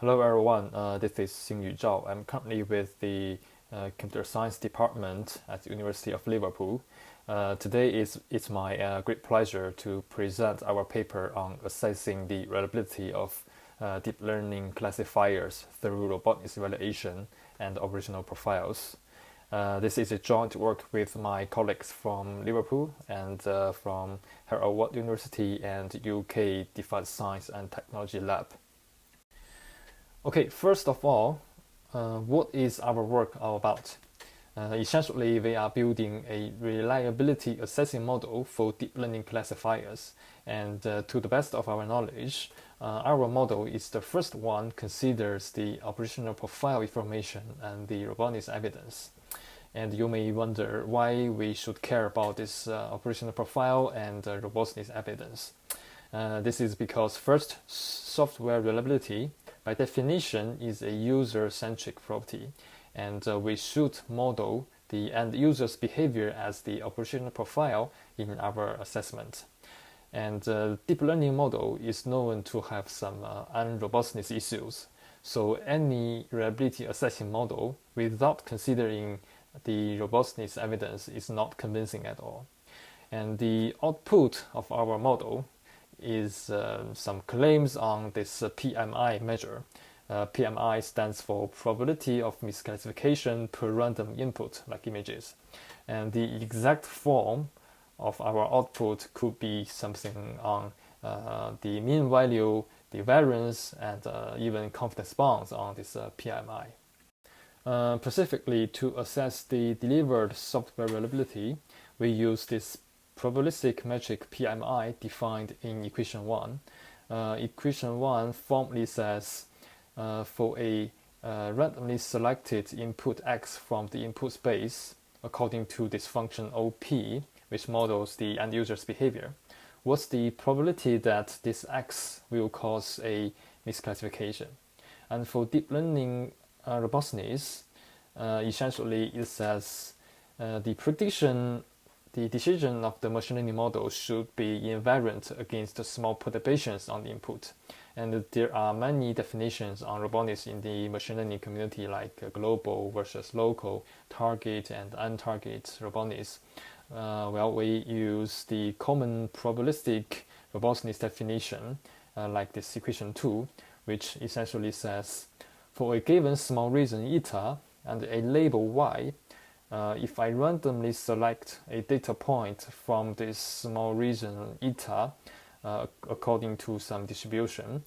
Hello everyone, this is Xingyu Zhao. I'm currently with the Computer Science Department at the University of Liverpool. Today it's my great pleasure to present our paper on assessing the reliability of deep learning classifiers through robustness evaluation and operational profiles. This is a joint work with my colleagues from Liverpool and from Harvard University and UK Defense Science and Technology Lab. Okay, first of all, what is our work all about? Essentially, we are building a reliability assessing model for deep learning classifiers, and to the best of our knowledge, our model is the first one considers the operational profile information and the robustness evidence. And you may wonder why we should care about this operational profile and robustness evidence. This is because first, software reliability by definition is a user-centric property, and we should model the end user's behavior as the operational profile in our assessment. And deep learning model is known to have some unrobustness issues. So any reliability assessing model without considering the robustness evidence is not convincing at all. And the output of our model is some claims on this PMI measure. PMI stands for probability of misclassification per random input, like images. And the exact form of our output could be something on the mean value, the variance, and even confidence bounds on this PMI. Specifically, to assess the delivered software reliability, we use this probabilistic metric PMI defined in equation 1. Equation 1 formally says for a randomly selected input x from the input space according to this function OP, which models the end user's behavior, what's the probability that this x will cause a misclassification? And for deep learning robustness, essentially it says the decision of the machine learning model should be invariant against the small perturbations on the input. And there are many definitions on robustness in the machine learning community, like global versus local, target and untarget robustness. We use the common probabilistic robustness definition, like this equation 2, which essentially says for a given small region eta and a label y, if I randomly select a data point from this small region eta according to some distribution,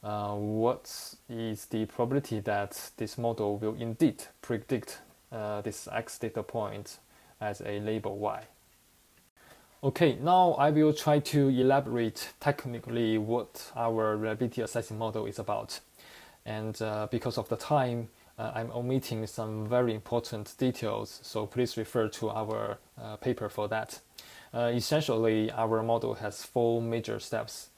what is the probability that this model will indeed predict this x data point as a label y? Okay, now I will try to elaborate technically what our reliability assessing model is about. And because of the time, I'm omitting some very important details, so please refer to our paper for that. Essentially, our model has 4 major steps.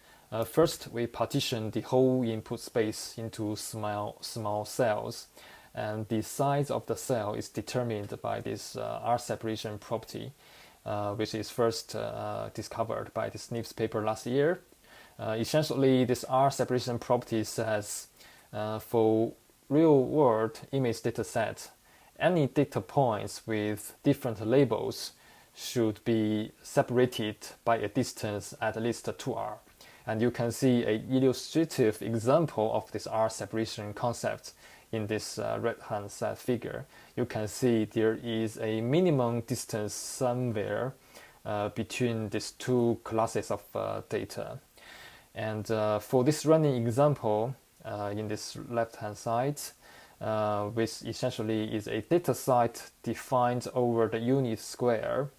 First, we partition the whole input space into small cells, and the size of the cell is determined by this R separation property, which is first discovered by this NIPS paper last year. Essentially, this R separation property says for real-world image dataset, any data points with different labels should be separated by a distance at least 2r. And you can see an illustrative example of this R separation concept in this right-hand side figure. You can see there is a minimum distance somewhere between these two classes of data. And for this running example, in this left-hand side, which essentially is a data set defined over the unit square,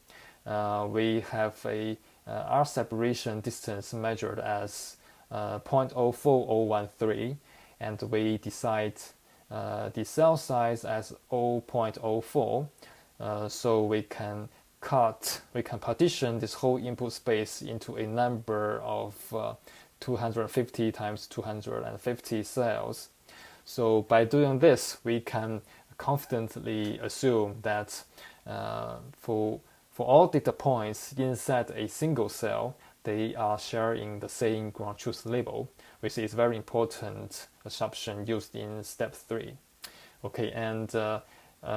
we have a R separation distance measured as 0.04013, and we decide the cell size as 0.04, so we can partition this whole input space into a number of 250 times 250 cells. So by doing this, we can confidently assume that for all data points inside a single cell, they are sharing the same ground truth label. which is very important assumption used in step 3. Okay, and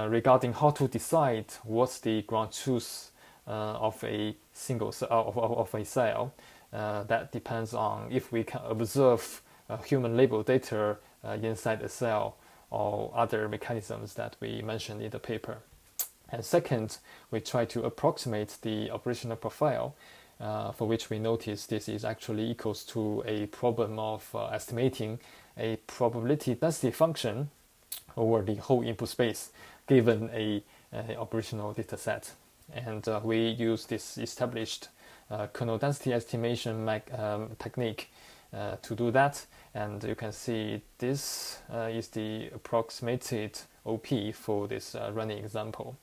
regarding how to decide what's the ground truth of a single of a cell, that depends on if we can observe human label data inside the cell or other mechanisms that we mentioned in the paper. And second, we try to approximate the operational profile, for which we notice this is actually equals to a problem of estimating a probability density function over the whole input space given a operational data set. And we use this established kernel density estimation technique to do that. And you can see this is the approximated OP for this running example.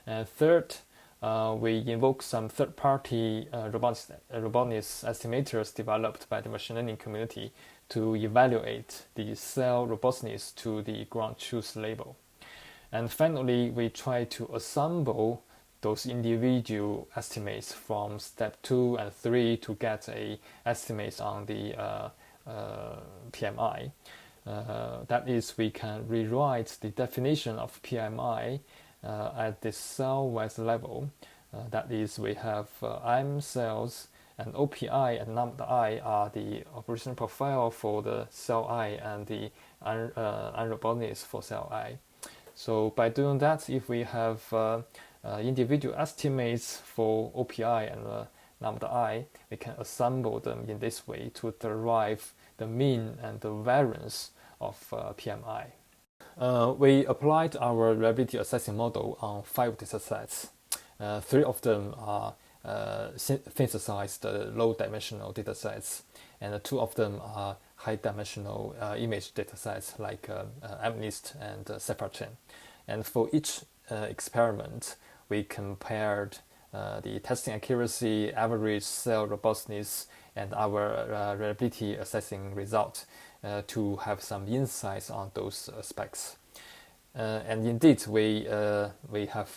And third, we invoke some third-party robustness estimators developed by the machine learning community to evaluate the cell robustness to the ground truth label. And finally, we try to assemble those individual estimates from step 2 and 3 to get a estimates on the PMI. That is, we can rewrite the definition of PMI at the cell-wise level. That is, we have M cells, and OPI and lambda-I are the operational profile for the cell I and the unrobustness for cell I. So by doing that, if we have individual estimates for OPI and lambda-I, we can assemble them in this way to derive the mean and the variance of PMI. We applied our reliability assessing model on 5 datasets. 3 of them are synthesized low-dimensional datasets, and 2 of them are high-dimensional image datasets like MNIST and Sephartin. And for each experiment, we compared the testing accuracy, average cell robustness, and our reliability assessing result to have some insights on those aspects. And indeed, we have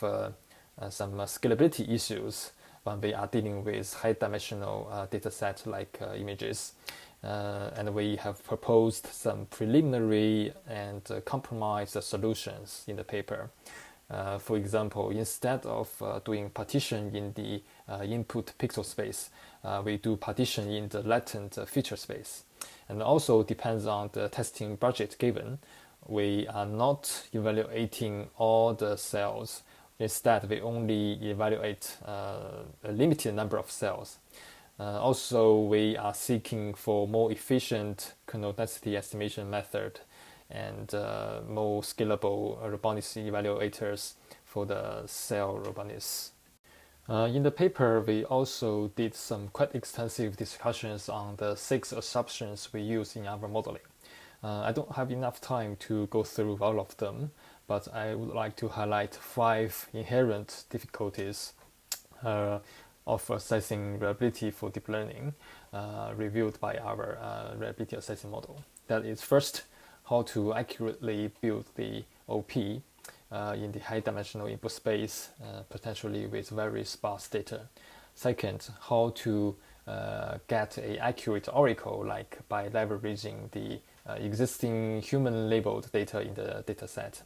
some scalability issues when we are dealing with high-dimensional dataset like images. And we have proposed some preliminary and compromised solutions in the paper. For example, instead of doing partition in the input pixel space, we do partition in the latent feature space. And also depends on the testing budget given. We are not evaluating all the cells. Instead, we only evaluate a limited number of cells. Also, we are seeking for more efficient kernel density estimation method and more scalable robustness evaluators for the cell robustness. In the paper, we also did some quite extensive discussions on the 6 assumptions we use in our modeling. I don't have enough time to go through all of them, but I would like to highlight 5 inherent difficulties of assessing reliability for deep learning reviewed by our reliability assessing model. That is, first, how to accurately build the OP in the high-dimensional input space, potentially with very sparse data. Second, how to get an accurate oracle, like by leveraging the existing human-labeled data in the dataset.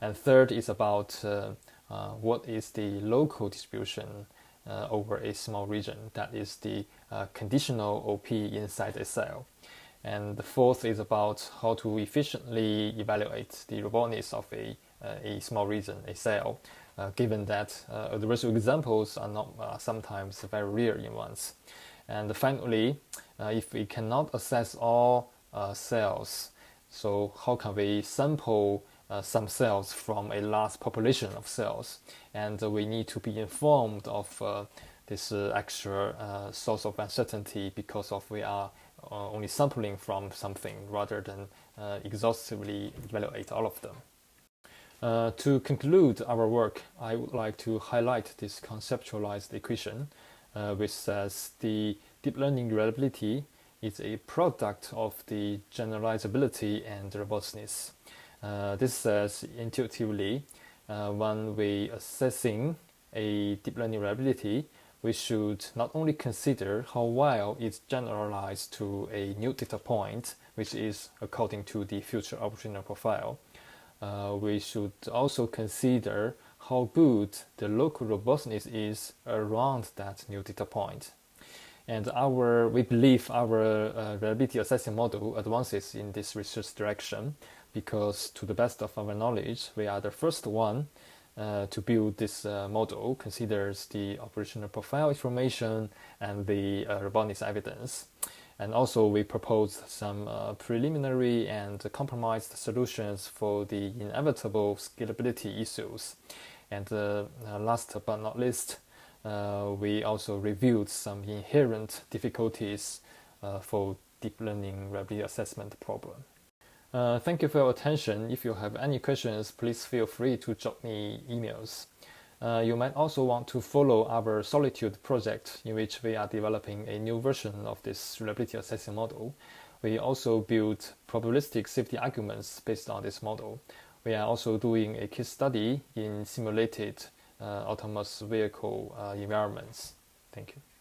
And third is about what is the local distribution over a small region, that is the conditional OP inside a cell. And the fourth is about how to efficiently evaluate the robustness of a small region, a cell, given that the residual examples are not sometimes very rare in ones. And finally, if we cannot assess all cells, so how can we sample some cells from a large population of cells? And we need to be informed of this extra source of uncertainty because of we are only sampling from something rather than exhaustively evaluate all of them. To conclude our work, I would like to highlight this conceptualized equation, which says the deep learning reliability is a product of the generalizability and robustness. This says intuitively, when we assessing a deep learning reliability, we should not only consider how well it's generalized to a new data point, which is according to the future operational profile, we should also consider how good the local robustness is around that new data point. And we believe our reliability assessing model advances in this research direction because, to the best of our knowledge, we are the first one to build this model, considers the operational profile information and the robustness evidence. And also we propose some preliminary and compromised solutions for the inevitable scalability issues. And last but not least, we also reviewed some inherent difficulties for deep learning reliability assessment problem. Thank you for your attention. If you have any questions, please feel free to drop me emails. You might also want to follow our Solitude project, in which we are developing a new version of this reliability assessing model. We also built probabilistic safety arguments based on this model. We are also doing a case study in simulated autonomous vehicle environments. Thank you.